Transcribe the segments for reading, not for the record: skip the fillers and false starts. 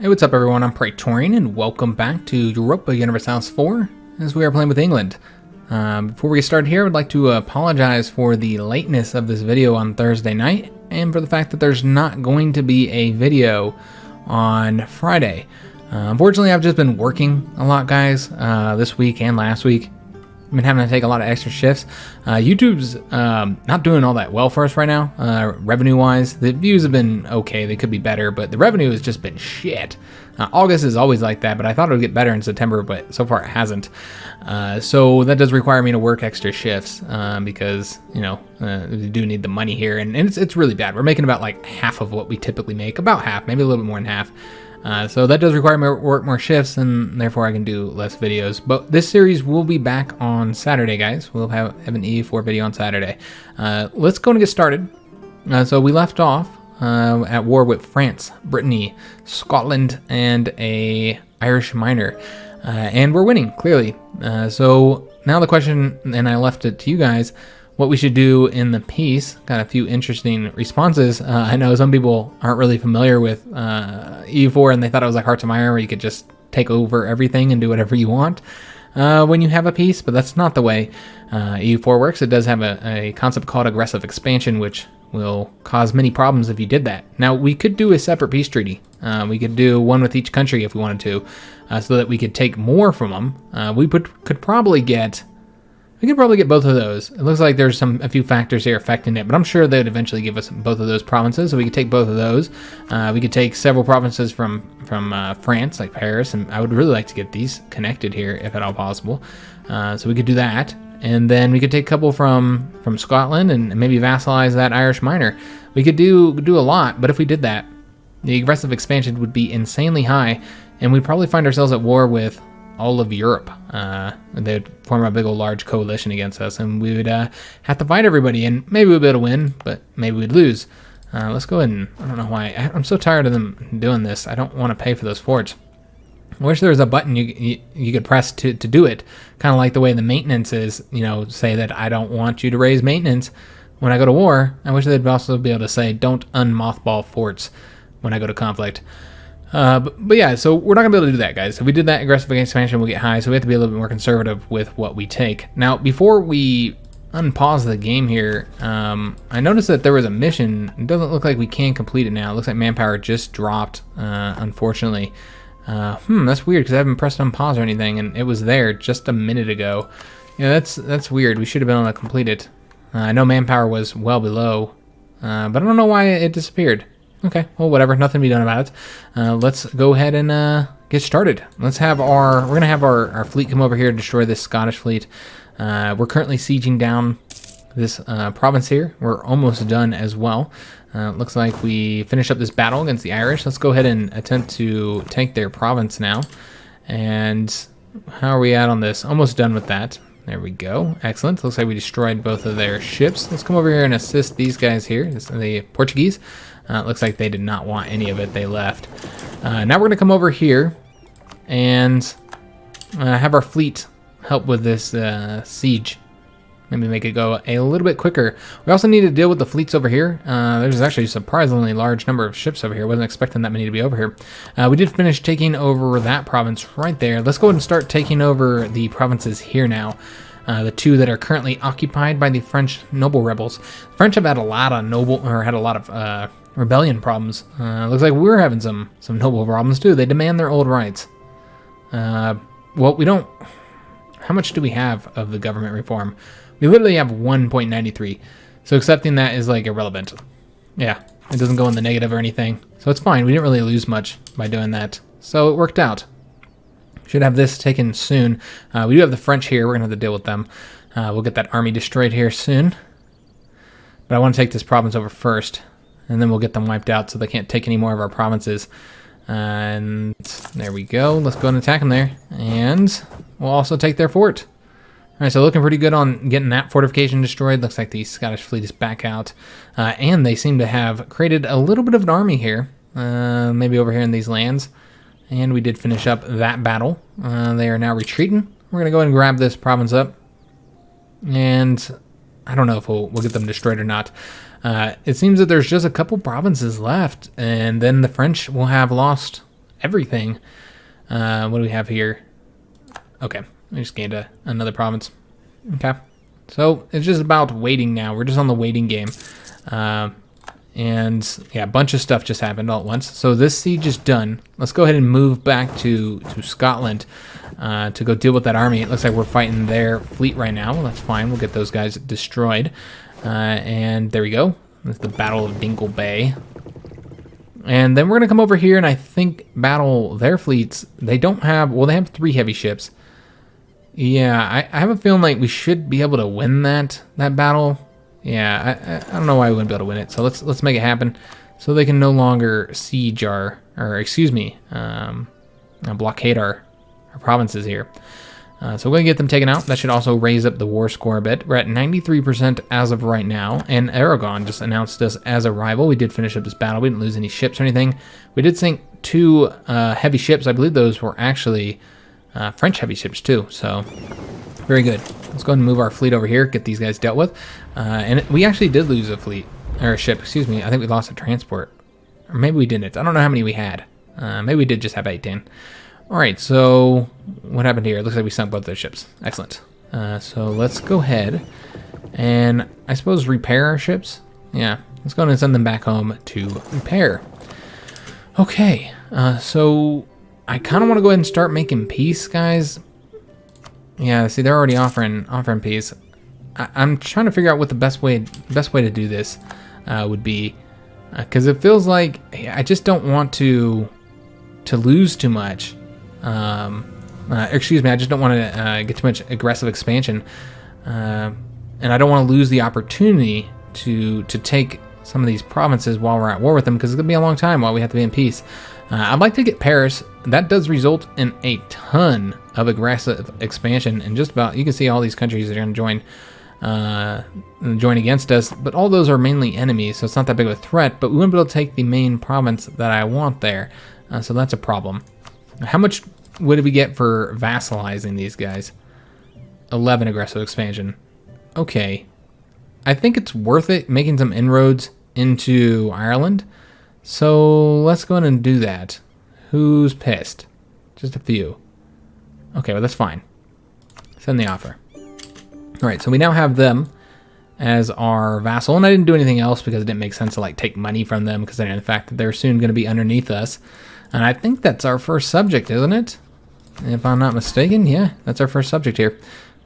Hey, what's up everyone? I'm Praetorian and welcome back to Europa Universalis IV as we are playing with England. Before we get started here, I would like to apologize for the lateness of this video on Thursday night and for the fact that there's not going to be a video on Friday. Unfortunately, I've just been working a lot, guys, this week and last week. I've been having to take a lot of extra shifts. YouTube's not doing all that well for us right now, revenue-wise. The views have been okay. They could be better, but the revenue has just been shit. August is always like that, but I thought it would get better in September, but so far it hasn't. So that does require me to work extra shifts because, you know, we do need the money here, and it's really bad. We're making about like half of what we typically make, about half, maybe a little bit more than half. So that does require me to work more shifts, and therefore I can do less videos. But this series will be back on Saturday, guys. We'll have an EU4 video on Saturday. Let's go and get started. So we left off at war with France, Brittany, Scotland, and a Irish minor. And we're winning, clearly. So now the question, and I left it to you guys, what we should do in the piece. Got a few interesting responses. I know some people aren't really familiar with EU4 and they thought it was like Hearts of Iron where you could just take over everything and do whatever you want when you have a piece, but that's not the way EU4 works. It does have a concept called aggressive expansion, which will cause many problems if you did that. Now, we could do a separate peace treaty. We could do one with each country if we wanted to, so that we could take more from them. We could probably get... We could probably get both of those. It looks like there's a few factors here affecting it, but I'm sure they'd eventually give us both of those provinces, so we could take both of those. We could take several provinces from France, like Paris, and I would really like to get these connected here, if at all possible. So we could do that, and then we could take a couple from Scotland and maybe vassalize that Irish minor. We could do a lot, but if we did that, the aggressive expansion would be insanely high, and we'd probably find ourselves at war with all of Europe. They'd form a big old large coalition against us, and we would have to fight everybody, and maybe we'd be able to win, but maybe we'd lose. Let's go ahead and, I don't know why, I'm so tired of them doing this. I don't want to pay for those forts. I wish there was a button you could press to do it, kind of like the way the maintenance is, you know, say that I don't want you to raise maintenance when I go to war. I wish they'd also be able to say don't unmothball forts when I go to conflict. But yeah, so we're not going to be able to do that, guys. If we did that, aggressive expansion will get high, so we have to be a little bit more conservative with what we take. Now, before we unpause the game here, I noticed that there was a mission. It doesn't look like we can complete it now. It looks like manpower just dropped, unfortunately. That's weird, because I haven't pressed unpause or anything, and it was there just a minute ago. Yeah, that's weird. We should have been able to complete it. I know manpower was well below, but I don't know why it disappeared. Okay, well, whatever. Nothing to be done about it. Let's go ahead and get started. We're gonna have our fleet come over here to destroy this Scottish fleet. We're currently sieging down this province here. We're almost done as well. Looks like we finished up this battle against the Irish. Let's go ahead and attempt to take their province now. And how are we at on this? Almost done with that. There we go. Excellent. Looks like we destroyed both of their ships. Let's come over here and assist these guys here, the Portuguese. Looks like they did not want any of it. They left. Now we're going to come over here and have our fleet help with this siege. Maybe make it go a little bit quicker. We also need to deal with the fleets over here. There's actually a surprisingly large number of ships over here. Wasn't expecting that many to be over here. We did finish taking over that province right there. Let's go ahead and start taking over the provinces here now. The two that are currently occupied by the French noble rebels. The French have had a lot of rebellion problems. Looks like we're having some noble problems too. They demand their old rights. Well, we don't... How much do we have of the government reform? We literally have 1.93. So accepting that is like irrelevant. Yeah, it doesn't go in the negative or anything. So it's fine. We didn't really lose much by doing that. So it worked out. Should have this taken soon. We do have the French here. We're going to have to deal with them. We'll get that army destroyed here soon. But I want to take this province over first. And then we'll get them wiped out so they can't take any more of our provinces. And there we go. Let's go and attack them there. And we'll also take their fort. Alright, so looking pretty good on getting that fortification destroyed. Looks like the Scottish fleet is back out. And they seem to have created a little bit of an army here. Maybe over here in these lands. And we did finish up that battle. They are now retreating. We're going to go ahead and grab this province up. And I don't know if we'll get them destroyed or not. It seems that there's just a couple provinces left, and then the French will have lost everything. What do we have here? Okay, we just gained another province. Okay, so it's just about waiting now. We're just on the waiting game. And yeah, a bunch of stuff just happened all at once. So this siege is done. Let's go ahead and move back to Scotland to go deal with that army. It looks like we're fighting their fleet right now. Well, that's fine. We'll get those guys destroyed. And there we go. That's the Battle of Dingle Bay. And then we're going to come over here and I think battle their fleets. They don't have, well, they have 3 heavy ships. Yeah, I have a feeling like we should be able to win that battle. Yeah, I don't know why we wouldn't be able to win it. So let's make it happen, so they can no longer siege blockade our provinces here. So we're gonna get them taken out. That should also raise up the war score a bit. We're at 93% as of right now, and Aragon just announced us as a rival. We did finish up this battle. We didn't lose any ships or anything. We did sink 2 heavy ships. I believe those were actually French heavy ships too. So very good. Let's go ahead and move our fleet over here, get these guys dealt with. And we actually did lose a fleet, or a ship, excuse me. I think we lost a transport. Or maybe we didn't. I don't know how many we had. Maybe we did just have 18. All right, so what happened here? It looks like we sunk both their ships. Excellent. So let's go ahead and I suppose repair our ships. Yeah, let's go ahead and send them back home to repair. Okay, so I kind of want to go ahead and start making peace, guys. Yeah, see, they're already offering peace. I'm trying to figure out what the best way to do this would be, because it feels like I just don't want to lose too much. Excuse me, I just don't want to get too much aggressive expansion, and I don't want to lose the opportunity to take some of these provinces while we're at war with them, because it's gonna be a long time while we have to be in peace. I'd like to get Paris. That does result in a ton of aggressive expansion, and just about, you can see all these countries that are going to join against us, but all those are mainly enemies, so it's not that big of a threat, but we wouldn't be able to take the main province that I want there, so that's a problem. How much would we get for vassalizing these guys? 11 aggressive expansion. Okay, I think it's worth it making some inroads into Ireland, so let's go ahead and do that. Who's pissed? Just a few. Okay, well, that's fine. Send the offer. All right, so we now have them as our vassal, and I didn't do anything else because it didn't make sense to like take money from them, because the fact that they're soon going to be underneath us. And I think that's our first subject, isn't it? If I'm not mistaken, yeah, that's our first subject here.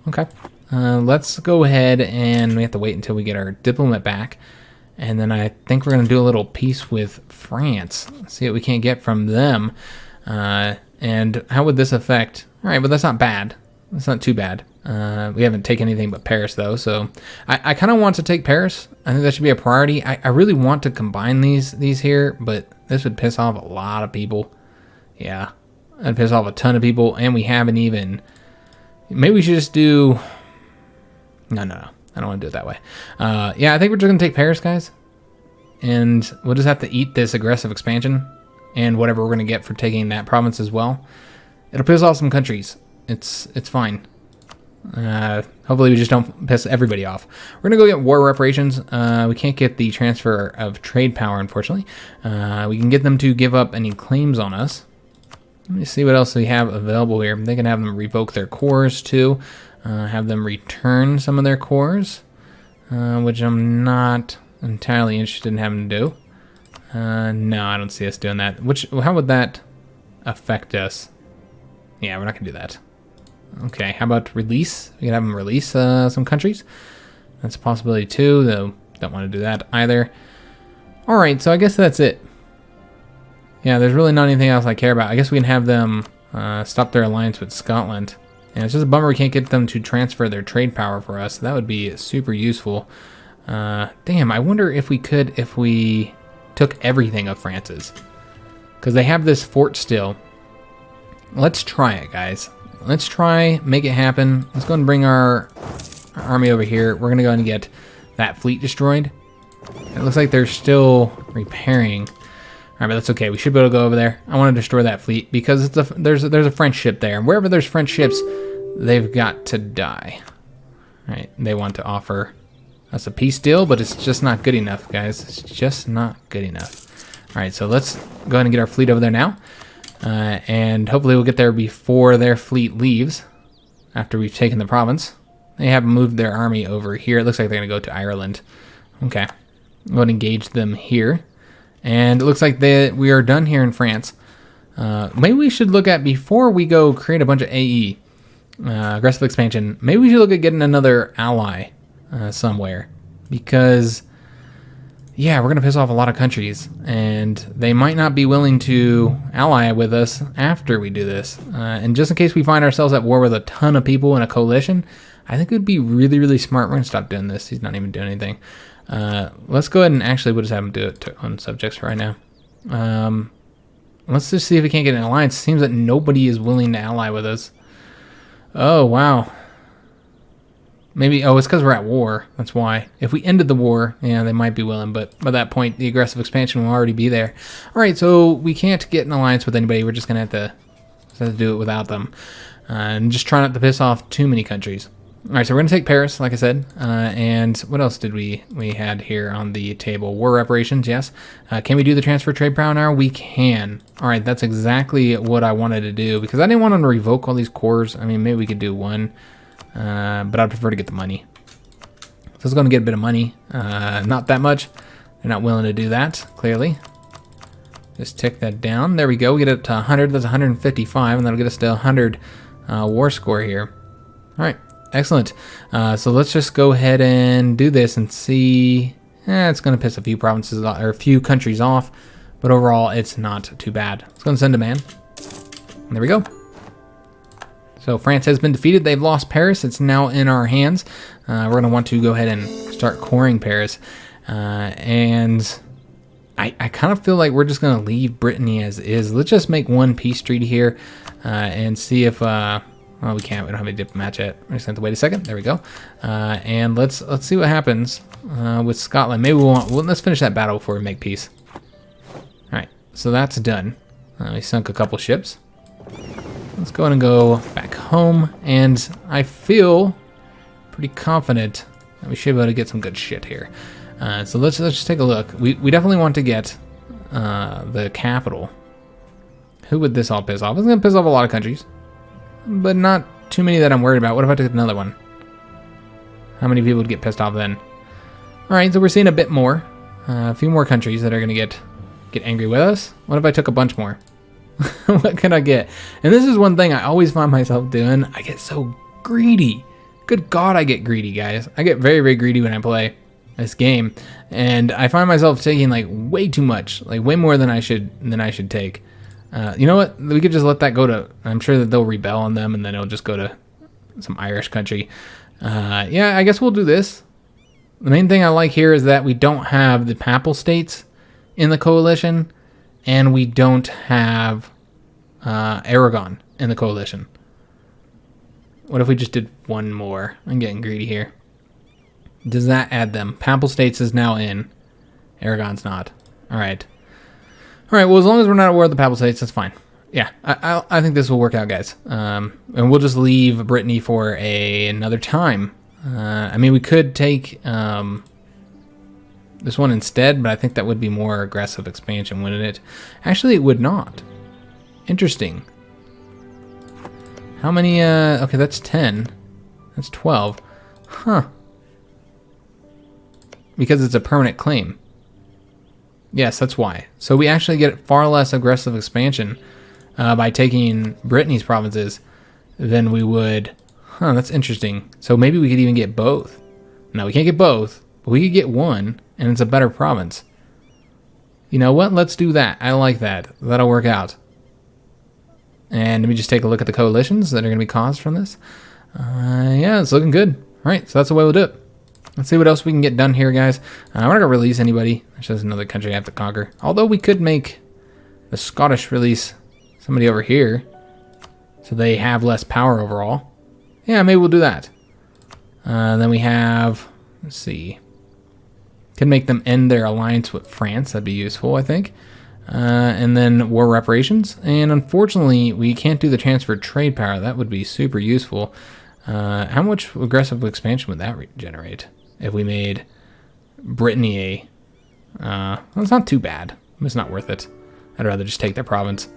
Okay, let's go ahead, and we have to wait until we get our diplomat back. And then I think we're going to do a little peace with France. See what we can't get from them. And how would this affect? All right, but that's not bad. That's not too bad. We haven't taken anything but Paris, though. So I kind of want to take Paris. I think that should be a priority. I really want to combine these here, but this would piss off a lot of people. Yeah, that'd piss off a ton of people. And we haven't even... Maybe we should just do... No. I don't want to do it that way. Yeah, I think we're just going to take Paris, guys. And we'll just have to eat this aggressive expansion and whatever we're going to get for taking that province as well. It'll piss off some countries. It's fine. Hopefully we just don't piss everybody off. We're going to go get war reparations. We can't get the transfer of trade power, unfortunately. We can get them to give up any claims on us. Let me see what else we have available here. They can have them revoke their cores, too. Have them return some of their cores, which I'm not entirely interested in having to do. No, I don't see us doing that. How would that affect us? Yeah, we're not going to do that. Okay, how about release? We can have them release some countries. That's a possibility too, though don't want to do that either. Alright, so I guess that's it. Yeah, there's really not anything else I care about. I guess we can have them stop their alliance with Scotland. And it's just a bummer we can't get them to transfer their trade power for us. That would be super useful. Damn, I wonder if we could, if we took everything of France's. Because they have this fort still. Let's try it, guys. Let's try, make it happen. Let's go and bring our army over here. We're going to go and get that fleet destroyed. It looks like they're still repairing. All right, but that's okay. We should be able to go over there. I want to destroy that fleet because there's a French ship there. And wherever there's French ships, they've got to die. All right, they want to offer us a peace deal, but it's just not good enough, guys. It's just not good enough. All right, so let's go ahead and get our fleet over there now. And hopefully we'll get there before their fleet leaves, after we've taken the province. They have moved their army over here. It looks like they're going to go to Ireland. Okay. We'll engage them here. And it looks like we are done here in France. Maybe we should look at, before we go create a bunch of AE, aggressive expansion, maybe we should look at getting another ally somewhere. Because, yeah, we're going to piss off a lot of countries. And they might not be willing to ally with us after we do this. And just in case we find ourselves at war with a ton of people in a coalition, I think it would be really, really smart. We're going to stop doing this. He's not even doing anything. Let's go ahead and actually we'll just have him do it on subjects right now. Let's just see if we can't get an alliance. It seems that nobody is willing to ally with us. Oh, wow. Maybe, it's because we're at war. That's why. If we ended the war, yeah, they might be willing. But by that point, the aggressive expansion will already be there. All right, so we can't get an alliance with anybody. We're just going to have to do it without them. And just try not to piss off too many countries. All right, so we're going to take Paris, like I said. And what else did we had here on the table? War reparations, yes. Can we do the transfer trade power now? We can. All right, that's exactly what I wanted to do, because I didn't want them to revoke all these cores. I mean, maybe we could do one, but I'd prefer to get the money. So it's going to get a bit of money. Not that much. They're not willing to do that, clearly. Just tick that down. There we go. We get it to 100. That's 155, and that'll get us to 100 war score here. All right. Excellent. So let's just go ahead and do this and see. It's going to piss a few provinces or a few countries off, but overall it's not too bad. Let's go and send a man. And there we go. So France has been defeated. They've lost Paris. It's now in our hands. We're going to want to go ahead and start coring Paris. And I kind of feel like we're just going to leave Brittany as is. Let's just make one peace treaty here and see if... well, we can't. We don't have any diplomats yet. We're just going to wait a second. There we go. And let's see what happens with Scotland. Maybe let's finish that battle before we make peace. All right. So that's done. We sunk a couple ships. Let's go ahead and go back home. And I feel pretty confident that we should be able to get some good shit here. So let's just take a look. We definitely want to get the capital. Who would this all piss off? It's going to piss off a lot of countries, but not too many that I'm worried about. What if I took another one? How many people would get pissed off then? All right, so we're seeing a bit more. A few more countries that are going to get angry with us. What if I took a bunch more? What can I get? And this is one thing I always find myself doing. I get so greedy. Good God, I get greedy, guys. I get very, very greedy when I play this game. And I find myself taking like way too much. Like way more than I should take. You know what? We could just let that go to... I'm sure that they'll rebel on them, and then it'll just go to some Irish country. Yeah, I guess we'll do this. The main thing I like here is that we don't have the Papal States in the coalition, and we don't have Aragon in the coalition. What if we just did one more? I'm getting greedy here. Does that add them? Papal States is now in. Aragon's not. All right. All right, well, as long as we're not at war with the Papal States, that's fine. Yeah, I think this will work out, guys. And we'll just leave Brittany for another time. I mean, we could take this one instead, but I think that would be more aggressive expansion, wouldn't it? Actually, it would not. Interesting. How many? Okay, that's 10. That's 12. Huh. Because it's a permanent claim. Yes, that's why. So we actually get far less aggressive expansion by taking Brittany's provinces than we would. Huh, that's interesting. So maybe we could even get both. No, we can't get both, but we could get one, and it's a better province. You know what? Let's do that. I like that. That'll work out. And let me just take a look at the coalitions that are going to be caused from this. Yeah, it's looking good. All right, so that's the way we'll do it. Let's see what else we can get done here, guys. I'm not going to release anybody. That's just another country I have to conquer. Although we could make the Scottish release somebody over here so they have less power overall. Yeah, maybe we'll do that. Then we have, let's see. Can make them end their alliance with France. That'd be useful, I think. And then war reparations. And unfortunately, we can't do the transfer trade power. That would be super useful. How much aggressive expansion would that generate if we made Brittany a... well, it's not too bad. It's not worth it. I'd rather just take their province.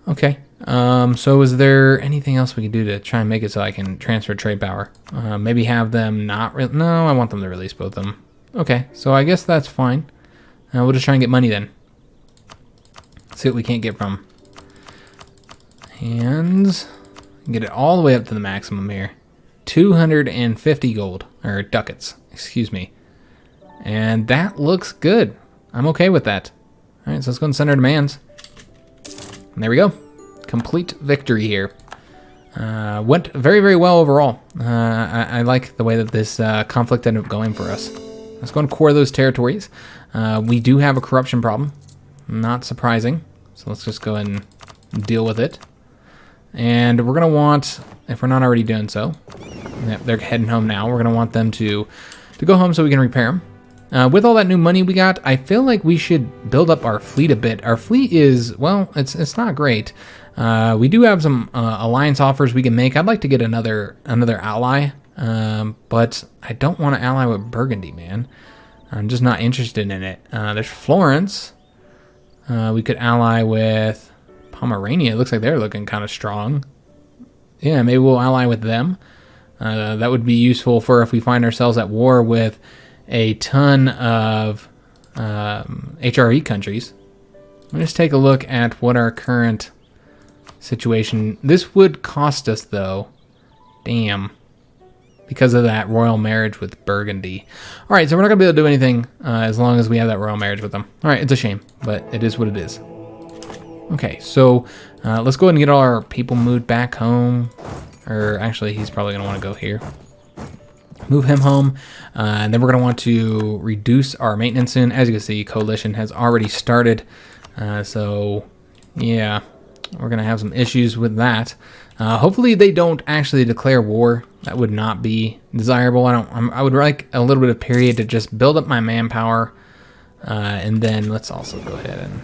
Okay. So is there anything else we can do to try and make it so I can transfer trade power? Maybe have them not... No, I want them to release both of them. Okay, so I guess that's fine. We'll just try and get money then. See what we can't get from. And get it all the way up to the maximum here. 250 gold, or ducats, excuse me. And that looks good. I'm okay with that. All right, so let's go and send our demands. And there we go. Complete victory here. Went very, very well overall. I like the way that this conflict ended up going for us. Let's go and core those territories. We do have a corruption problem. Not surprising. So let's just go and deal with it. And we're going to want, if we're not already doing so, they're heading home now. We're going to want them to go home so we can repair them. With all that new money we got, I feel like we should build up our fleet a bit. Our fleet is, well, it's not great. We do have some alliance offers we can make. I'd like to get another ally, but I don't want to ally with Burgundy, man. I'm just not interested in it. There's Florence. We could ally with Pomerania. It looks like they're looking kind of strong. Yeah, maybe we'll ally with them. That would be useful for if we find ourselves at war with a ton of HRE countries. Let's just take a look at what our current situation... This would cost us, though. Damn. Because of that royal marriage with Burgundy. All right, so we're not going to be able to do anything as long as we have that royal marriage with them. All right, it's a shame, but it is what it is. Okay, so let's go ahead and get all our people moved back home. Or actually, he's probably going to want to go here. Move him home. And then we're going to want to reduce our maintenance soon. As you can see, coalition has already started. So, yeah, we're going to have some issues with that. Hopefully they don't actually declare war. That would not be desirable. I would like a little bit of period to just build up my manpower. And then let's also go ahead and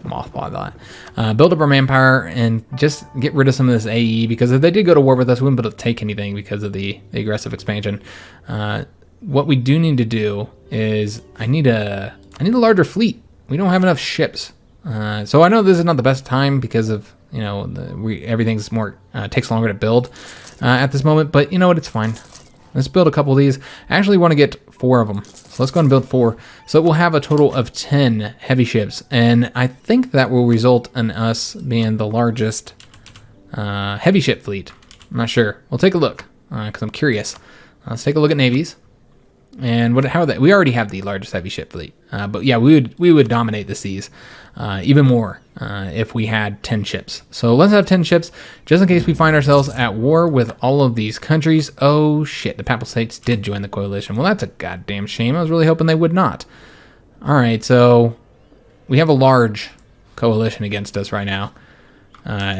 mothball that. Build up our manpower and just get rid of some of this AE, because if they did go to war with us, we wouldn't be able to take anything because of the aggressive expansion. What we do need to do is I need a larger fleet. We don't have enough ships. So I know this is not the best time because of, you know, everything's more takes longer to build at this moment, but you know what, it's fine. Let's build a couple of these. I actually want to get 4 of them. So let's go and build 4. So we'll have a total of 10 heavy ships. And I think that will result in us being the largest heavy ship fleet. I'm not sure. We'll take a look because I'm curious. Let's take a look at navies. And how are they? We already have the largest heavy ship fleet. But yeah, we would dominate the seas even more if we had 10 ships. So let's have 10 ships just in case we find ourselves at war with all of these countries. Oh shit, the Papal States did join the coalition. Well, that's a goddamn shame. I was really hoping they would not. All right, so we have a large coalition against us right now.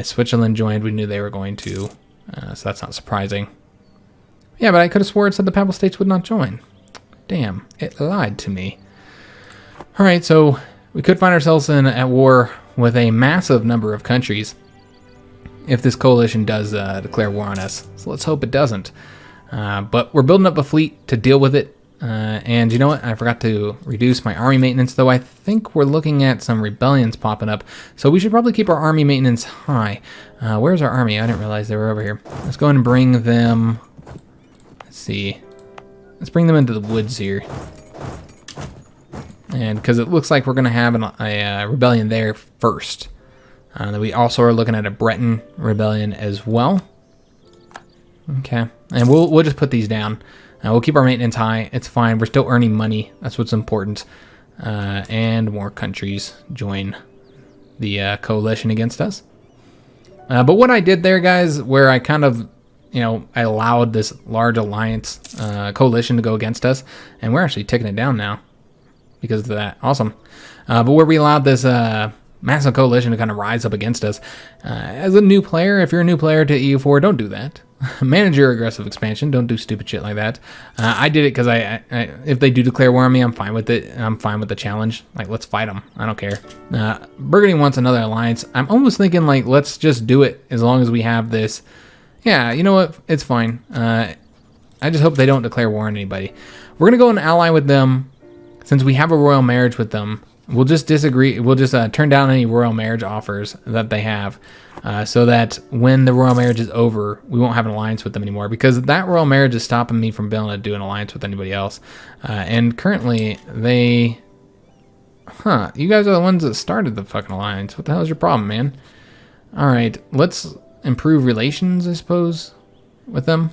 Switzerland joined. We knew they were going to, so that's not surprising. Yeah, but I could have swore it said the Papal States would not join. Damn, it lied to me. All right, so we could find ourselves at war with a massive number of countries if this coalition does declare war on us. So let's hope it doesn't. But we're building up a fleet to deal with it. And you know what? I forgot to reduce my army maintenance, though I think we're looking at some rebellions popping up. So we should probably keep our army maintenance high. Where's our army? I didn't realize they were over here. Let's go ahead and bring them... Let's see. Let's bring them into the woods here. And because it looks like we're going to have a rebellion there first. We also are looking at a Breton rebellion as well. Okay. And we'll just put these down. We'll keep our maintenance high. It's fine. We're still earning money. That's what's important. And more countries join the coalition against us. But what I did there, guys, where I kind of... You know, I allowed this large alliance coalition to go against us, and we're actually taking it down now because of that. Awesome. But where we allowed this massive coalition to kind of rise up against us, as a new player, if you're a new player to EU4, don't do that. Manage your aggressive expansion. Don't do stupid shit like that. I did it because if they do declare war on me, I'm fine with it. I'm fine with the challenge. Like, let's fight them. I don't care. Burgundy wants another alliance. I'm almost thinking, like, let's just do it as long as we have this... Yeah, you know what? It's fine. I just hope they don't declare war on anybody. We're going to go and ally with them. Since we have a royal marriage with them, we'll just disagree. We'll just turn down any royal marriage offers that they have, so that when the royal marriage is over, we won't have an alliance with them anymore, because that royal marriage is stopping me from being able to do an alliance with anybody else. And currently they... you guys are the ones that started the fucking alliance. What the hell is your problem, man? Alright, let's improve relations, I suppose, with them.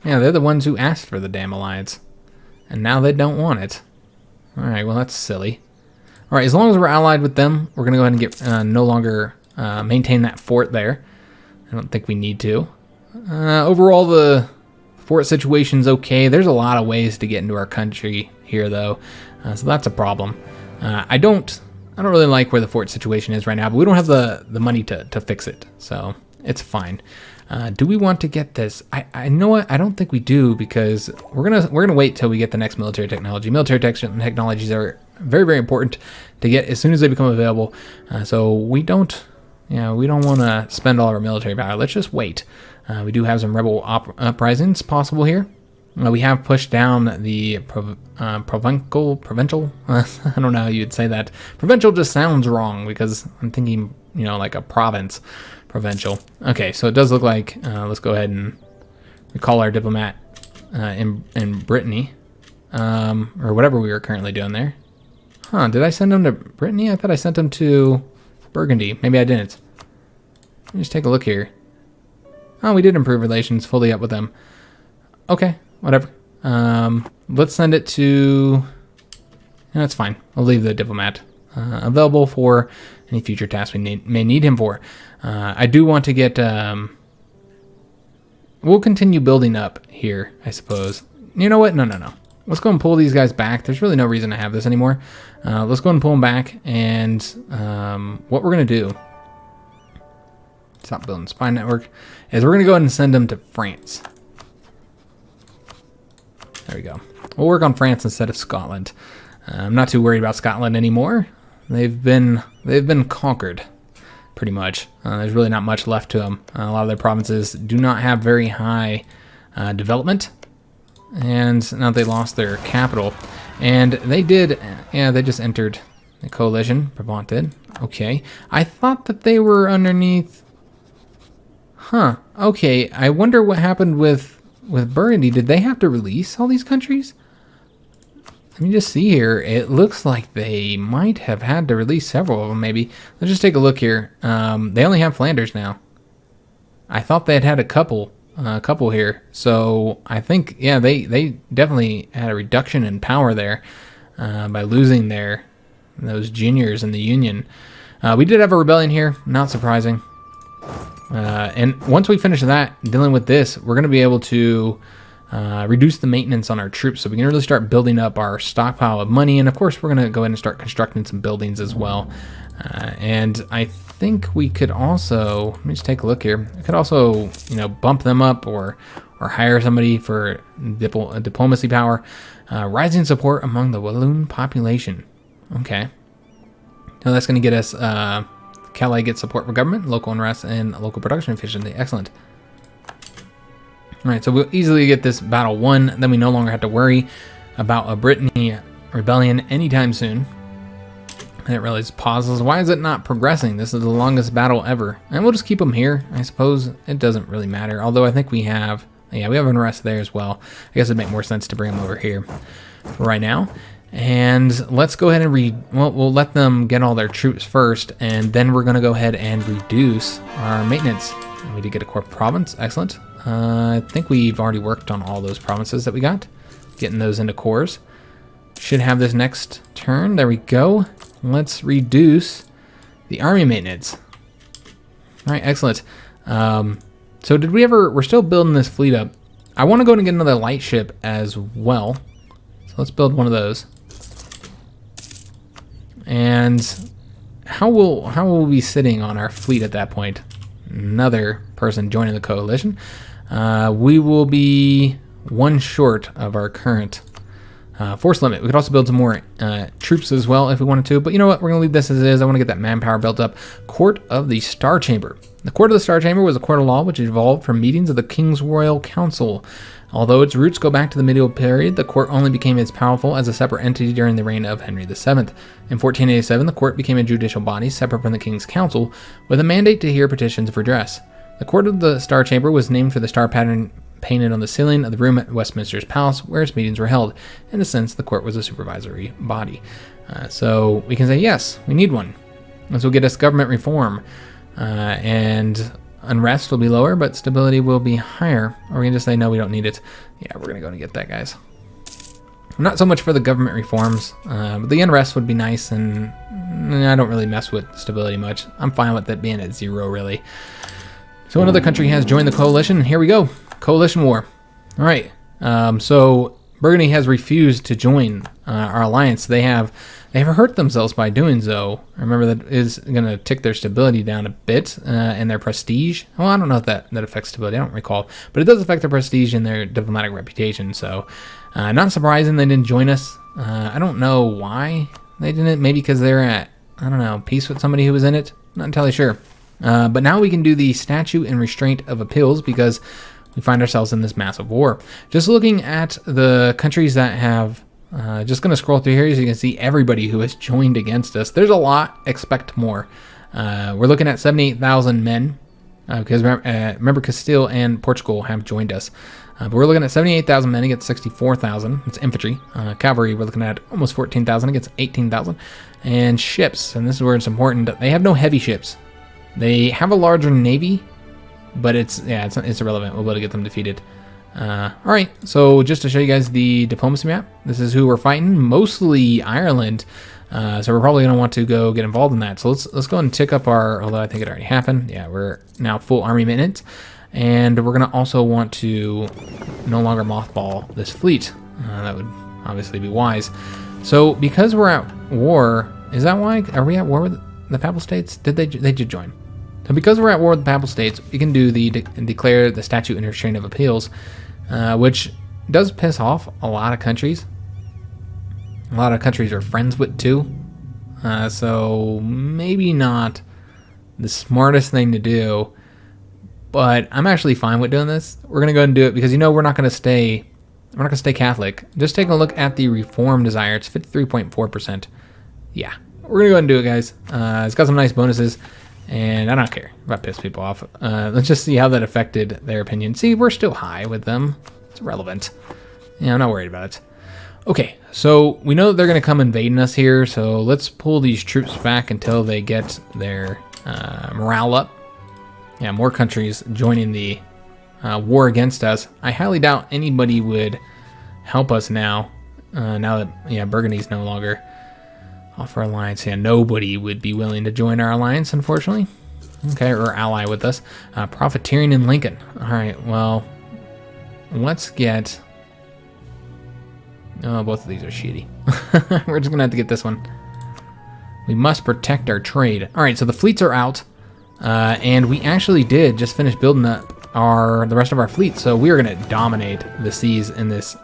Yeah, they're the ones who asked for the damn alliance. And now they don't want it. Alright, well that's silly. Alright, as long as we're allied with them, we're going to go ahead and get no longer maintain that fort there. I don't think we need to. Overall, the fort situation's okay. There's a lot of ways to get into our country here, though. So that's a problem. I don't really like where the fort situation is right now, but we don't have the money to fix it. So it's fine. Do we want to get this? I know what, I don't think we do, because we're gonna wait till we get the next military technology. Military technologies are very, very important to get as soon as they become available. So we don't want to spend all our military power. Let's just wait. We do have some rebel uprisings possible here. We have pushed down the provincial. I don't know how you'd say that. Provincial just sounds wrong, because I'm thinking, like a province. Provincial. Okay, so it does look like, let's go ahead and recall our diplomat in Brittany, or whatever we were currently doing there. Did I send him to Brittany? I thought I sent him to Burgundy. Maybe I didn't. Let me just take a look here. Oh, we did improve relations, fully up with them. Okay, whatever. Let's send it to... That's fine. I'll leave the diplomat available for any future tasks we may need him for. I do want to get... we'll continue building up here, I suppose. You know what? No. Let's go and pull these guys back. There's really no reason to have this anymore. Let's go and pull them back. And what we're going to do... Stop building spy network. Is we're going to go ahead and send them to France. There we go. We'll work on France instead of Scotland. I'm not too worried about Scotland anymore. They've been conquered, pretty much. There's really not much left to them. A lot of their provinces do not have very high development, and now they lost their capital. And they did, they just entered the coalition. Brabant did. Okay, I thought that they were underneath. Okay, I wonder what happened with Burgundy. Did they have to release all these countries? Let me just see here. It looks like they might have had to release several of them, maybe. Let's just take a look here. They only have Flanders now. I thought they had a couple here. So I think, yeah, they definitely had a reduction in power there by losing those juniors in the Union. We did have a rebellion here, not surprising. And once we finish that, dealing with this, we're going to be able to reduce the maintenance on our troops, so we can really start building up our stockpile of money. And of course, we're going to go ahead and start constructing some buildings as well. And I think we could also, let me just take a look here. We could also, bump them up or hire somebody for diplomacy power. Rising support among the Walloon population. Okay. Now that's going to get us... Calais gets support for government, local unrest, and local production efficiency. Excellent. All right, so we'll easily get this battle won. Then we no longer have to worry about a Brittany rebellion anytime soon. And it really pauses. Why is it not progressing? This is the longest battle ever. And we'll just keep them here. I suppose it doesn't really matter. Although I think we have unrest there as well. I guess it'd make more sense to bring them over here for right now. And let's go ahead and we'll let them get all their troops first, and then we're going to go ahead and reduce our maintenance. We did get a core province. Excellent. I think we've already worked on all those provinces that we got, getting those into cores. Should have this next turn. There we go. Let's reduce the army maintenance. All right, excellent. So we're still building this fleet up. I want to go and get another light ship as well. So let's build one of those. And how will we be sitting on our fleet at that point? Another person joining the coalition. We will be one short of our current force limit. We could also build some more troops as well if we wanted to. But you know what? We're going to leave this as is. I want to get that manpower built up. Court of the Star Chamber. The Court of the Star Chamber was a court of law which evolved from meetings of the King's Royal Council. Although its roots go back to the medieval period, the court only became as powerful as a separate entity during the reign of Henry VII. In 1487, the court became a judicial body separate from the King's Council, with a mandate to hear petitions of redress. The Court of the Star Chamber was named for the star pattern painted on the ceiling of the room at Westminster's Palace, where its meetings were held. In a sense, the court was a supervisory body. So we can say, yes, we need one. This will get us government reform, and unrest will be lower, but stability will be higher. Or we can just say, no, we don't need it. Yeah, we're going to go and get that, guys. Not so much for the government reforms, but the unrest would be nice, and I don't really mess with stability much. I'm fine with it being at 0, really. So another country has joined the coalition, and here we go. Coalition war. All right. So Burgundy has refused to join our alliance. They have hurt themselves by doing so. Remember, that is going to tick their stability down a bit and their prestige. Well, I don't know if that affects stability. I don't recall. But it does affect their prestige and their diplomatic reputation. So not surprising they didn't join us. I don't know why they didn't. Maybe because they're at, I don't know, peace with somebody who was in it. Not entirely sure. But now we can do the statute and restraint of appeals because we find ourselves in this massive war. Just looking at the countries that have, just going to scroll through here so you can see everybody who has joined against us. There's a lot. Expect more. We're looking at 78,000 men because remember Castile and Portugal have joined us. But we're looking at 78,000 men against 64,000. It's infantry. Cavalry, we're looking at almost 14,000 against 18,000. And ships, and this is where it's important, they have no heavy ships. They have a larger navy, but it's irrelevant. We'll be able to get them defeated. All right, so just to show you guys the diplomacy map, this is who we're fighting. Mostly Ireland, so we're probably going to want to go get involved in that. So let's go and tick up our, although I think it already happened. Yeah, we're now full army maintenance, and we're going to also want to no longer mothball this fleet. That would obviously be wise. So because we're at war, is that why? Are we at war with the Papal States? They did join. So because we're at war with the Papal States, we can do declare the statute and restraint of appeals, which does piss off a lot of countries. A lot of countries are friends with too. So maybe not the smartest thing to do, but I'm actually fine with doing this. We're gonna go ahead and do it because we're not gonna stay Catholic. Just take a look at the reform desire. It's 53.4%. Yeah, we're gonna go ahead and do it, guys. It's got some nice bonuses. And I don't care if I piss people off. Let's just see how that affected their opinion. See, we're still high with them. It's irrelevant. Yeah, I'm not worried about it. Okay, so we know that they're going to come invading us here. So let's pull these troops back until they get their morale up. Yeah, more countries joining the war against us. I highly doubt anybody would help us now. Now that Burgundy's no longer offer alliance. Yeah, nobody would be willing to join our alliance, unfortunately. Okay, or ally with us. Profiteering in Lincoln. All right, well, let's get... Oh, both of these are shitty. We're just going to have to get this one. We must protect our trade. All right, so the fleets are out. And we actually did just finish building up the rest of our fleet, so we are going to dominate the seas in this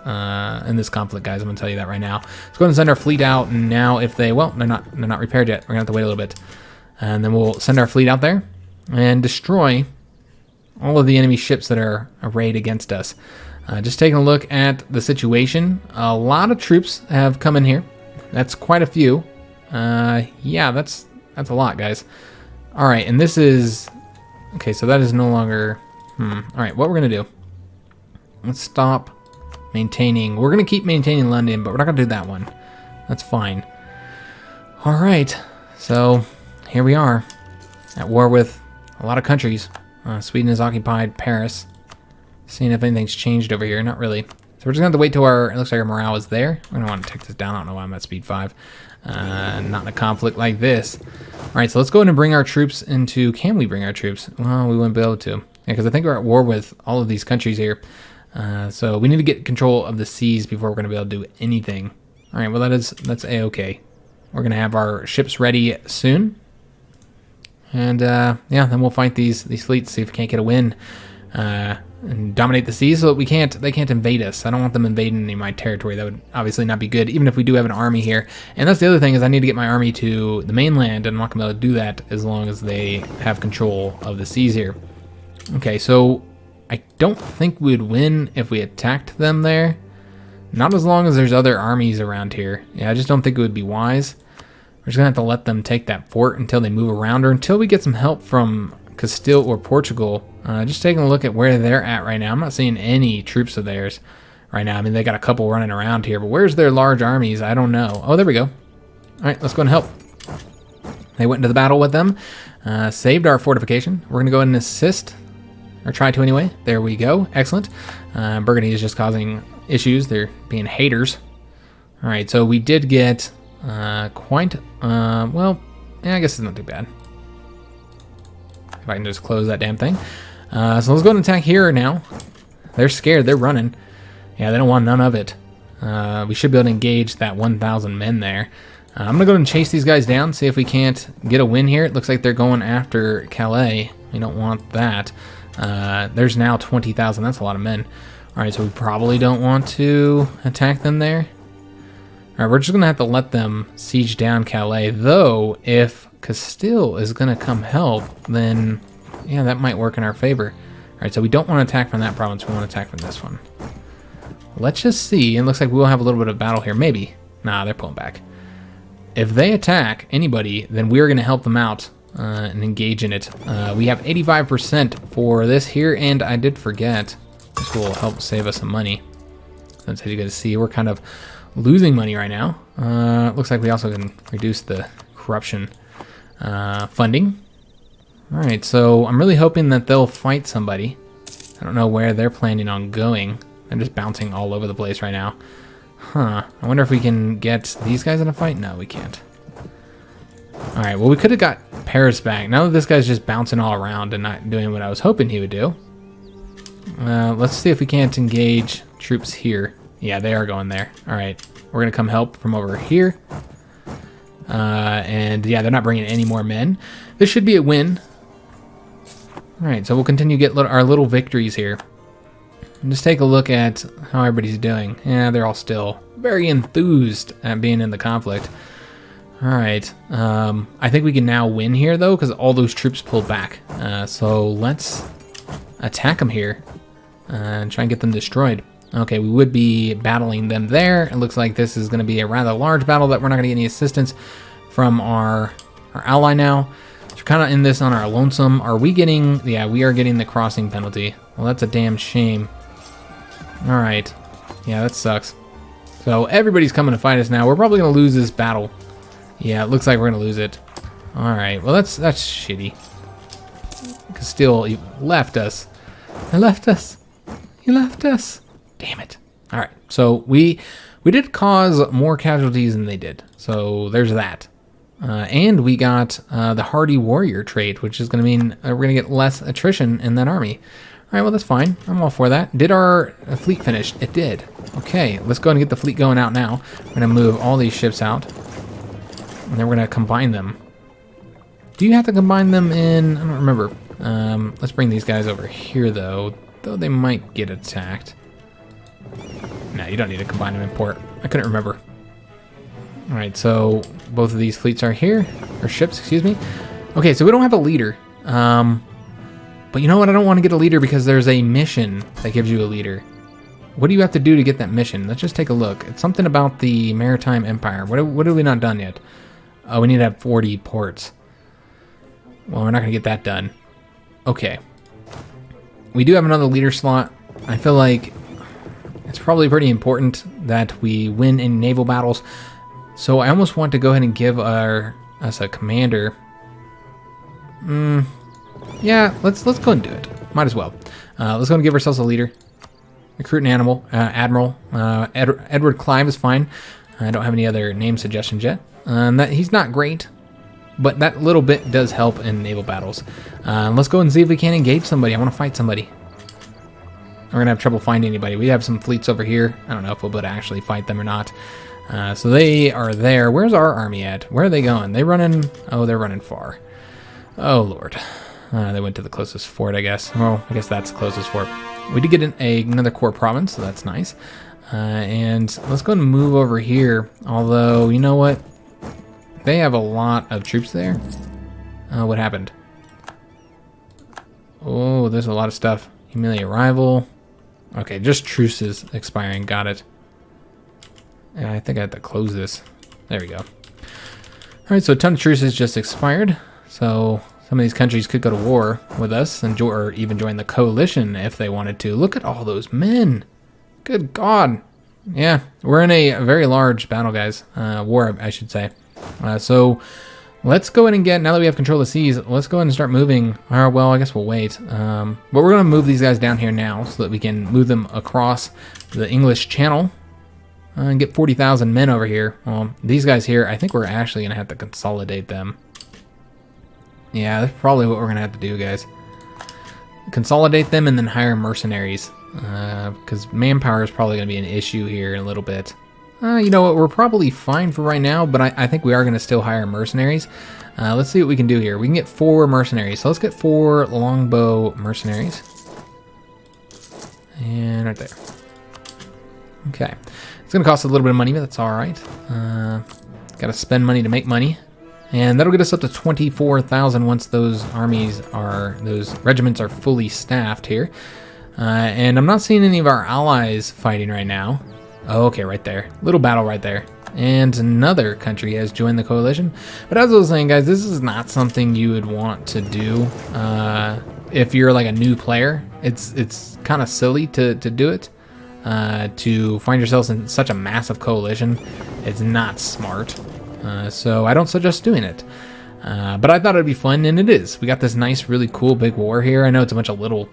conflict, guys. I'm going to tell you that right now. Let's go ahead and send our fleet out, and now if they're not repaired yet. We're going to have to wait a little bit, and then we'll send our fleet out there and destroy all of the enemy ships that are arrayed against us. Just taking a look at the situation, a lot of troops have come in here. That's quite a few. Yeah, that's a lot, guys. All right, and this is okay. So that is no longer. All right, what we're going to do, let's stop maintaining. We're going to keep maintaining London, but we're not going to do that one. That's fine. All right, so here we are at war with a lot of countries. Sweden has occupied Paris. Seeing if anything's changed over here. Not really. So we're just going to have to wait till it looks like our morale is there. We're going to want to take this down. I don't know why I'm at speed 5. Not in a conflict like this. All right, so let's go ahead and bring our troops into... Can we bring our troops? Well, we wouldn't be able to. Because I think we're at war with all of these countries here. So we need to get control of the seas before we're going to be able to do anything. All right, well, that's A-okay. We're going to have our ships ready soon. And, yeah, then we'll fight these fleets, see if we can't get a win. and dominate the seas so that they can't invade us. I don't want them invading any of my territory. That would obviously not be good, even if we do have an army here. And that's the other thing, is I need to get my army to the mainland, and I'm not going to be able to do that as long as they have control of the seas here. Okay, so I don't think we'd win if we attacked them there. Not as long as there's other armies around here. Yeah, I just don't think it would be wise. We're just going to have to let them take that fort until they move around, or until we get some help from Castile or Portugal. Just taking a look at where they're at right now. I'm not seeing any troops of theirs right now. I mean, they got a couple running around here, but where's their large armies? I don't know. Oh, there we go. All right, let's go and help. They went into the battle with them, saved our fortification. We're going to go ahead and assist, or try to anyway. There we go. Excellent. Burgundy is just causing issues. They're being haters. All right, so we did get quite, well, yeah, I guess it's not too bad. If I can just close that damn thing. So let's go and attack here now. They're scared. They're running. Yeah, they don't want none of it. We should be able to engage that 1,000 men there. I'm going to go and chase these guys down, see if we can't get a win here. It looks like they're going after Calais. We don't want that. There's now 20,000. That's a lot of men. All right, so we probably don't want to attack them there. All right, we're just going to have to let them siege down Calais, though if Castile is going to come help, then yeah, that might work in our favor. All right, so we don't want to attack from that province. We want to attack from this one. Let's just see. It looks like we'll have a little bit of battle here. Maybe. Nah, they're pulling back. If they attack anybody, then we're going to help them out and engage in it. We have 85% for this here, and I did forget. This will help save us some money. As you guys see, we're kind of losing money right now. Looks like we also can reduce the corruption funding. All right, so I'm really hoping that they'll fight somebody. I don't know where they're planning on going. They're just bouncing all over the place right now. Huh, I wonder if we can get these guys in a fight? No, we can't. All right, well, we could have got Paris back. Now that this guy's just bouncing all around and not doing what I was hoping he would do. Let's see if we can't engage troops here. Yeah, they are going there. All right, we're gonna come help from over here. And yeah, they're not bringing any more men. This should be a win. All right, so we'll continue to get our little victories here. And just take a look at how everybody's doing. Yeah, they're all still very enthused at being in the conflict. All right, I think we can now win here though, because all those troops pulled back. So let's attack them here and try and get them destroyed. Okay, we would be battling them there. It looks like this is going to be a rather large battle that we're not going to get any assistance from our ally now. So we're kind of in this on our lonesome. Are we getting... Yeah, we are getting the crossing penalty. Well, that's a damn shame. All right. Yeah, that sucks. So everybody's coming to fight us now. We're probably going to lose this battle. Yeah, it looks like we're going to lose it. All right. Well, that's shitty. Castile, you left us. He left us. He left us. Damn it. All right. So we did cause more casualties than they did. So there's that. And we got the hardy warrior trait, which is going to mean we're going to get less attrition in that army. All right, well, that's fine. I'm all for that. Did our fleet finish? It did. Okay, let's go ahead and get the fleet going out now. We're going to move all these ships out. And then we're going to combine them. Do you have to combine them in... I don't remember. Let's bring these guys over here, though. Though they might get attacked. No, you don't need to combine them in port. I couldn't remember. All right, so both of these fleets are here. Or ships, excuse me. Okay, so we don't have a leader. But you know what? I don't want to get a leader because there's a mission that gives you a leader. What do you have to do to get that mission? Let's just take a look. It's something about the Maritime Empire. What have we not done yet? Oh, we need to have 40 ports. Well, we're not going to get that done. Okay. We do have another leader slot. I feel like it's probably pretty important that we win in naval battles. So I almost want to go ahead and give us a commander. Yeah, let's go and do it. Might as well. Let's go and give ourselves a leader. Recruit an admiral. Edward Clive is fine. I don't have any other name suggestions yet. He's not great, but that little bit does help in naval battles. Let's go and see if we can engage somebody. I want to fight somebody. We're going to have trouble finding anybody. We have some fleets over here. I don't know if we'll be able to actually fight them or not. So they are there. Where's our army at? Where are they going? They running... Oh, they're running far. Oh, Lord. They went to the closest fort, I guess. Well, I guess that's the closest fort. We did get another core province, so that's nice. And let's go and move over here. Although, you know what? They have a lot of troops there. What happened? Oh, there's a lot of stuff. Humiliate rival. Okay, just truces expiring. Got it. Yeah, I think I have to close this. There we go. Alright, so a ton of truces just expired. So some of these countries could go to war with us and or even join the coalition if they wanted to. Look at all those men. Good God. Yeah, we're in a very large battle, guys. War, I should say. So let's go ahead and get, now that we have control of the seas, let's go ahead and start moving. Well, I guess we'll wait. But we're going to move these guys down here now so that we can move them across the English Channel and get 40,000 men over here. Well, these guys here, I think we're actually going to have to consolidate them. Yeah, that's probably what we're going to have to do, guys. Consolidate them and then hire mercenaries. Because manpower is probably going to be an issue here in a little bit. You know what, we're probably fine for right now, but I think we are going to still hire mercenaries. Let's see what we can do here. We can get 4 mercenaries. So let's get 4 longbow mercenaries. And right there. Okay. It's going to cost a little bit of money, but that's alright. Got to spend money to make money. And that'll get us up to 24,000 once those regiments are fully staffed here. And I'm not seeing any of our allies fighting right now. Oh, okay, right there. Little battle right there. And another country has joined the coalition. But as I was saying, guys, this is not something you would want to do if you're like a new player. It's kind of silly to do it. To find yourselves in such a massive coalition. It's not smart. So I don't suggest doing it. But I thought it'd be fun, and it is. We got this nice, really cool big war here. I know it's a bunch of little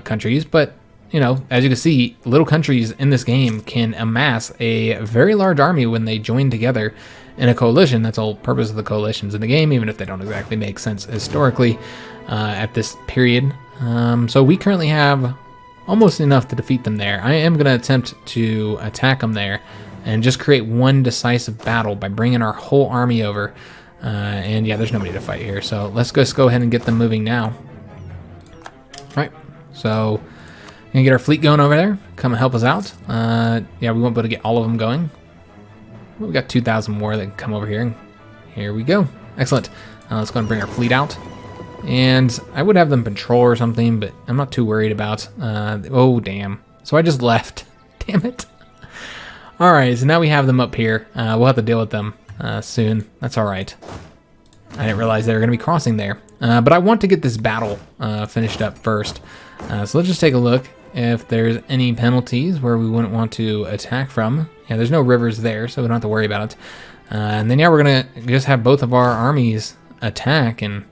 countries, but you know, as you can see, little countries in this game can amass a very large army when they join together in a coalition. That's the whole purpose of the coalitions in the game, even if they don't exactly make sense historically at this period. So we currently have almost enough to defeat them there. I am going to attempt to attack them there and just create one decisive battle by bringing our whole army over. And yeah, there's nobody to fight here, so let's just go ahead and get them moving now. All right, so we're gonna get our fleet going over there. Come and help us out. Yeah, we won't be able to get all of them going. We got 2,000 more that can come over here. And here we go. Excellent. Let's go and bring our fleet out. And I would have them patrol or something, but I'm not too worried about. Oh, damn. So I just left. Damn it. All right, so now we have them up here. We'll have to deal with them soon. That's all right. I didn't realize they were going to be crossing there. But I want to get this battle finished up first. So let's just take a look if there's any penalties where we wouldn't want to attack from. Yeah, there's no rivers there, so we don't have to worry about it. And then, yeah, we're going to just have both of our armies attack, and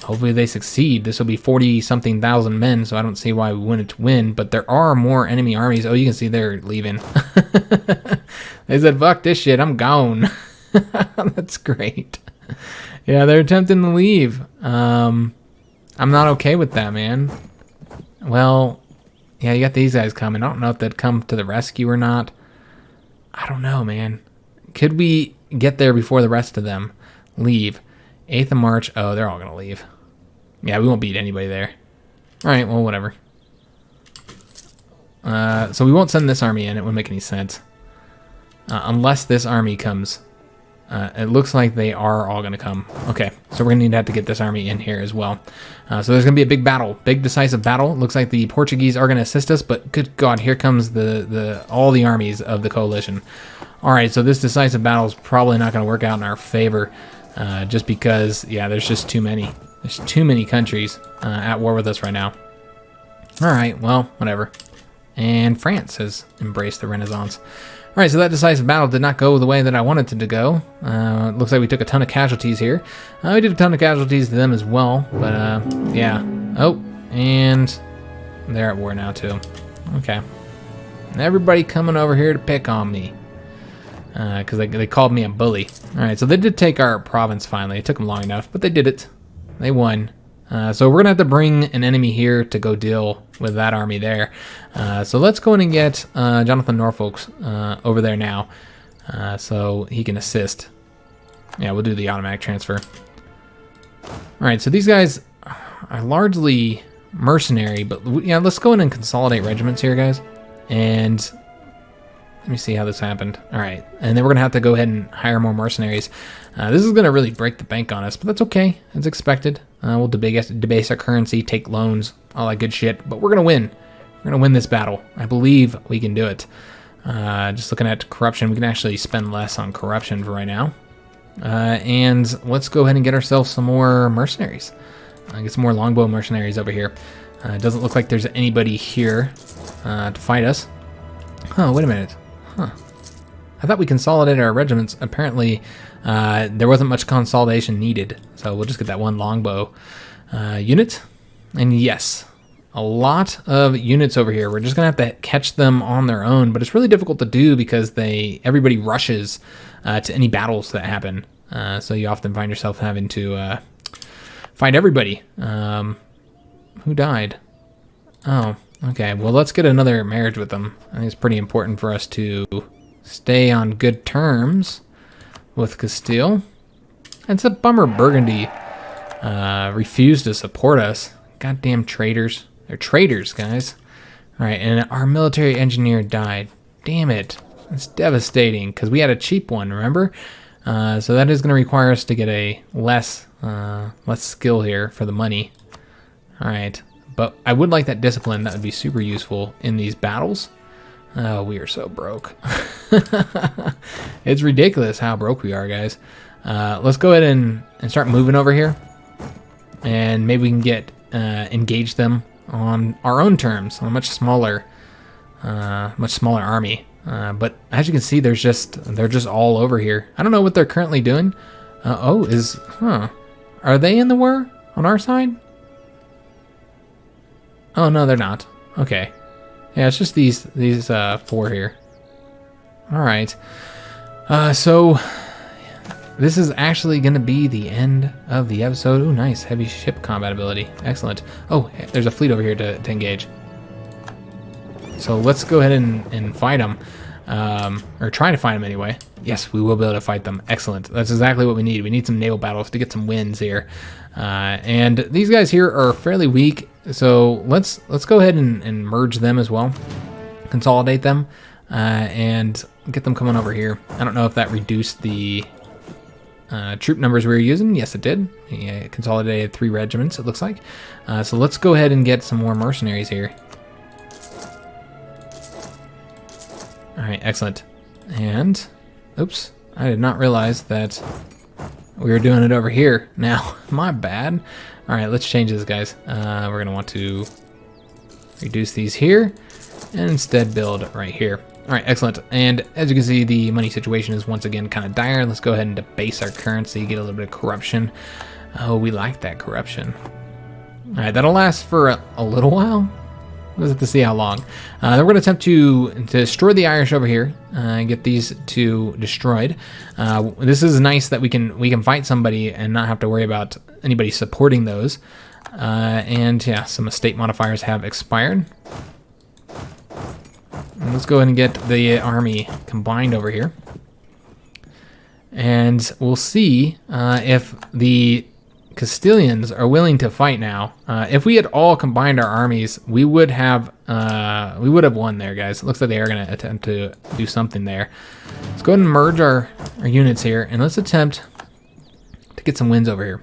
hopefully they succeed. This will be 40-something thousand men, so I don't see why we wouldn't win. But there are more enemy armies. Oh, you can see they're leaving. They said, fuck this shit, I'm gone. That's great. Yeah, they're attempting to leave. I'm not okay with that, man. Well, yeah, you got these guys coming. I don't know if they'd come to the rescue or not. I don't know, man. Could we get there before the rest of them leave? 8th of March. Oh, they're all going to leave. Yeah, we won't beat anybody there. All right, well, whatever. So we won't send this army in. It wouldn't make any sense. Unless this army comes. It looks like they are all going to come. Okay, so we're going to have to get this army in here as well. So there's going to be a big battle, big decisive battle. Looks like the Portuguese are going to assist us, but good God, here comes all the armies of the coalition. All right, so this decisive battle is probably not going to work out in our favor, just because, yeah, there's just too many. There's too many countries at war with us right now. All right, well, whatever. And France has embraced the Renaissance. All right, so that decisive battle did not go the way that I wanted it to go. Looks like we took a ton of casualties here. We did a ton of casualties to them as well, but yeah. Oh, and they're at war now too. Okay. Everybody coming over here to pick on me because they called me a bully. All right, so they did take our province finally. It took them long enough, but they did it. They won. So we're going to have to bring an enemy here to go deal with that army there. So let's go in and get Jonathan Norfolk's over there now so he can assist. Yeah, we'll do the automatic transfer. All right, so these guys, are largely mercenary, but yeah, let's go in and consolidate regiments here, guys. And let me see how this happened. All right, and then we're gonna have to go ahead and hire more mercenaries. This is gonna really break the bank on us, but that's okay. It's expected. We'll debase our currency, take loans, all that good shit. But we're gonna win. We're gonna win this battle. I believe we can do it. Just looking at corruption, we can actually spend less on corruption for right now. And let's go ahead and get ourselves some more mercenaries. Get some more longbow mercenaries over here. It doesn't look like there's anybody here to fight us. Oh, wait a minute. Huh. I thought we consolidated our regiments. Apparently, there wasn't much consolidation needed. So we'll just get that one longbow unit. And yes, a lot of units over here. We're just going to have to catch them on their own. But it's really difficult to do because everybody rushes to any battles that happen. So you often find yourself having to fight everybody. Who died? Oh, okay. Well, let's get another marriage with them. I think it's pretty important for us to stay on good terms with Castile. It's a bummer Burgundy refused to support us. Goddamn traitors. They're traitors, guys. All right, and our military engineer died. Damn it. It's devastating because we had a cheap one, remember? So that is going to require us to get a less skill here for the money. All right, but I would like that discipline. That would be super useful in these battles. Oh, we are so broke. It's ridiculous how broke we are, guys. Let's go ahead and start moving over here, and maybe we can get engage them on our own terms on a much smaller army. But as you can see, they're just all over here. I don't know what they're currently doing. Are they in the war on our side? Oh no, they're not. Okay, yeah, it's just these four here. All right. So this is actually going to be the end of the episode. Ooh, nice heavy ship combat ability. Excellent. Oh, there's a fleet over here to engage. So let's go ahead and fight them, or try to fight them anyway. Yes, we will be able to fight them. Excellent. That's exactly what we need. We need some naval battles to get some wins here. And these guys here are fairly weak, so let's go ahead and merge them as well, consolidate them, and get them coming over here. I don't know if that reduced the troop numbers we were using. Yes, it did. Yeah, consolidated 3 regiments, it looks like. So let's go ahead and get some more mercenaries here. All right, excellent. And, oops, I did not realize that we were doing it over here now. My bad. All right, let's change this, guys. We're gonna want to reduce these here and instead build right here. All right, excellent. And as you can see, the money situation is once again kind of dire. Let's go ahead and debase our currency, get a little bit of corruption. Oh, we like that corruption. All right, that'll last for a little while. We'll have to see how long. Then we're going to attempt to destroy the Irish over here and get these two destroyed. This is nice that we can fight somebody and not have to worry about anybody supporting those. And yeah, some estate modifiers have expired. And let's go ahead and get the army combined over here. And we'll see if the Castilians are willing to fight now. If we had all combined our armies, we would have won there, guys. It looks like they are going to attempt to do something there. Let's go ahead and merge our units here, and let's attempt to get some wins over here.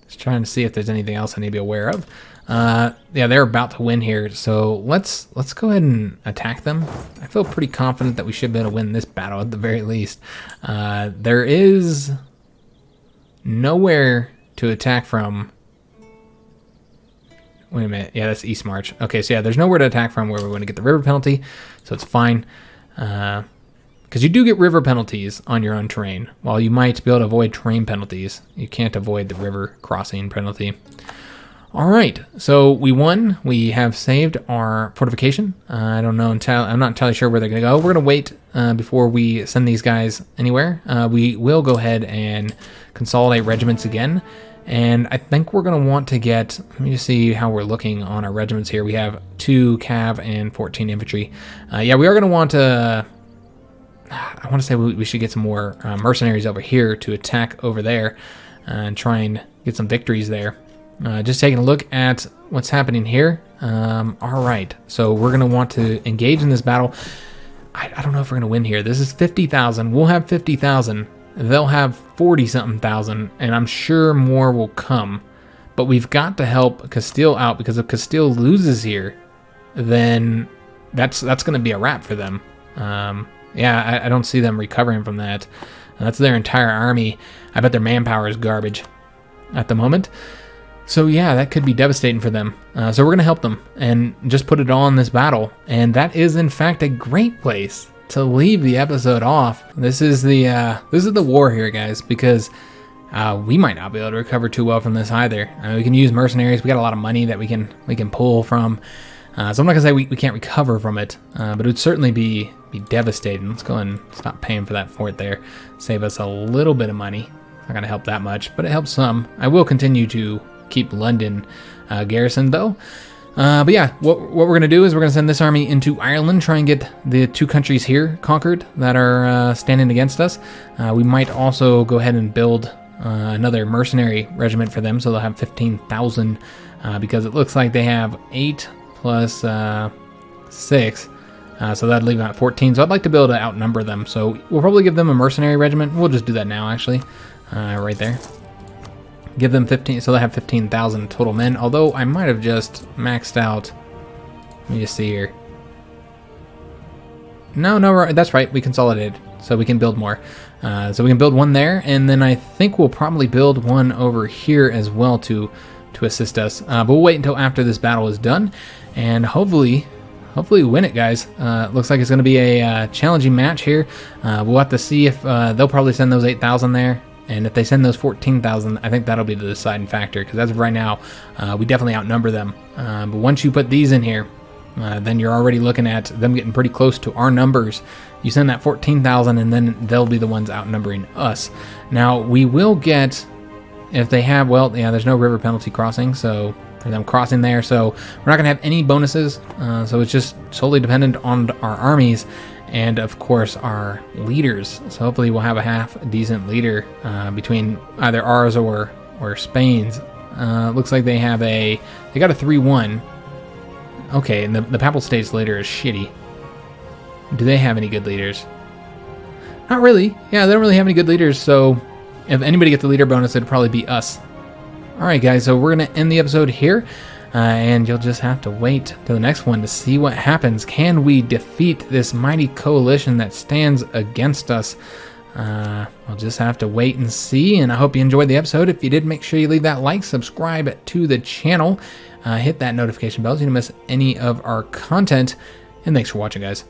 Just trying to see if there's anything else I need to be aware of. Yeah, they're about to win here, so let's go ahead and attack them. I feel pretty confident that we should be able to win this battle at the very least. There is nowhere to attack from. Wait a minute. Yeah, that's East March. Okay, so yeah, there's nowhere to attack from where we're going to get the river penalty, so it's fine. Because you do get river penalties on your own terrain. While you might be able to avoid terrain penalties, you can't avoid the river crossing penalty. All right, so we won. We have saved our fortification. I don't know I'm not entirely sure where they're going to go. We're going to wait before we send these guys anywhere. We will go ahead and consolidate regiments again. And I think we're going to want to get, let me just see how we're looking on our regiments here. We have 2 cav and 14 infantry. Yeah, we are going to want to, I want to say we should get some more mercenaries over here to attack over there and try and get some victories there. Just taking a look at what's happening here. All right, so we're going to want to engage in this battle. I don't know if we're going to win here. This is 50,000. We'll have 50,000. They'll have 40-something thousand, and I'm sure more will come. But we've got to help Castile out, because if Castile loses here, then that's going to be a wrap for them. Yeah, I don't see them recovering from that. That's their entire army. I bet their manpower is garbage at the moment. So yeah, that could be devastating for them. So we're going to help them and just put it all in this battle. And that is, in fact, a great place to leave the episode off. This is the war here, guys, because we might not be able to recover too well from this either. We can use mercenaries. We got a lot of money that we can pull from. So I'm not gonna say we can't recover from it, but it would certainly be devastating. Let's go and stop paying for that fort there. Save us a little bit of money. Not gonna help that much, but it helps some. I will continue to keep London garrisoned though. But yeah, what we're going to do is we're going to send this army into Ireland, try and get the two countries here conquered that are standing against us. We might also go ahead and build another mercenary regiment for them, so they'll have 15,000 because it looks like they have 8 plus 6, so that'd leave about 14. So I'd like to be able to outnumber them, so we'll probably give them a mercenary regiment. We'll just do that now, actually, right there. Give them 15, so they have 15,000 total men, although I might have just maxed out. Let me just see here. No, that's right, we consolidated, so we can build more. So we can build one there, and then I think we'll probably build one over here as well to assist us. But we'll wait until after this battle is done, and hopefully win it, guys. Looks like it's going to be a challenging match here. We'll have to see if they'll probably send those 8,000 there. And if they send those 14,000, I think that'll be the deciding factor, because as of right now, we definitely outnumber them. But once you put these in here, then you're already looking at them getting pretty close to our numbers. You send that 14,000, and then they'll be the ones outnumbering us. Now, we will get, if they have, well, yeah, there's no river penalty crossing, so for them crossing there, so we're not going to have any bonuses, so it's just solely dependent on our armies. And of course our leaders. So hopefully we'll have a half decent leader between either ours or Spain's. Looks like they got a 3-1. Okay, and the Papal States leader is shitty. Do they have any good leaders? Not really. Yeah, they don't really have any good leaders, so if anybody gets the leader bonus, it'd probably be us. Alright guys, so we're going to end the episode here. And you'll just have to wait till the next one to see what happens. Can we defeat this mighty coalition that stands against us? We'll just have to wait and see, and I hope you enjoyed the episode. If you did, make sure you leave that like, subscribe to the channel, hit that notification bell so you don't miss any of our content, and thanks for watching, guys.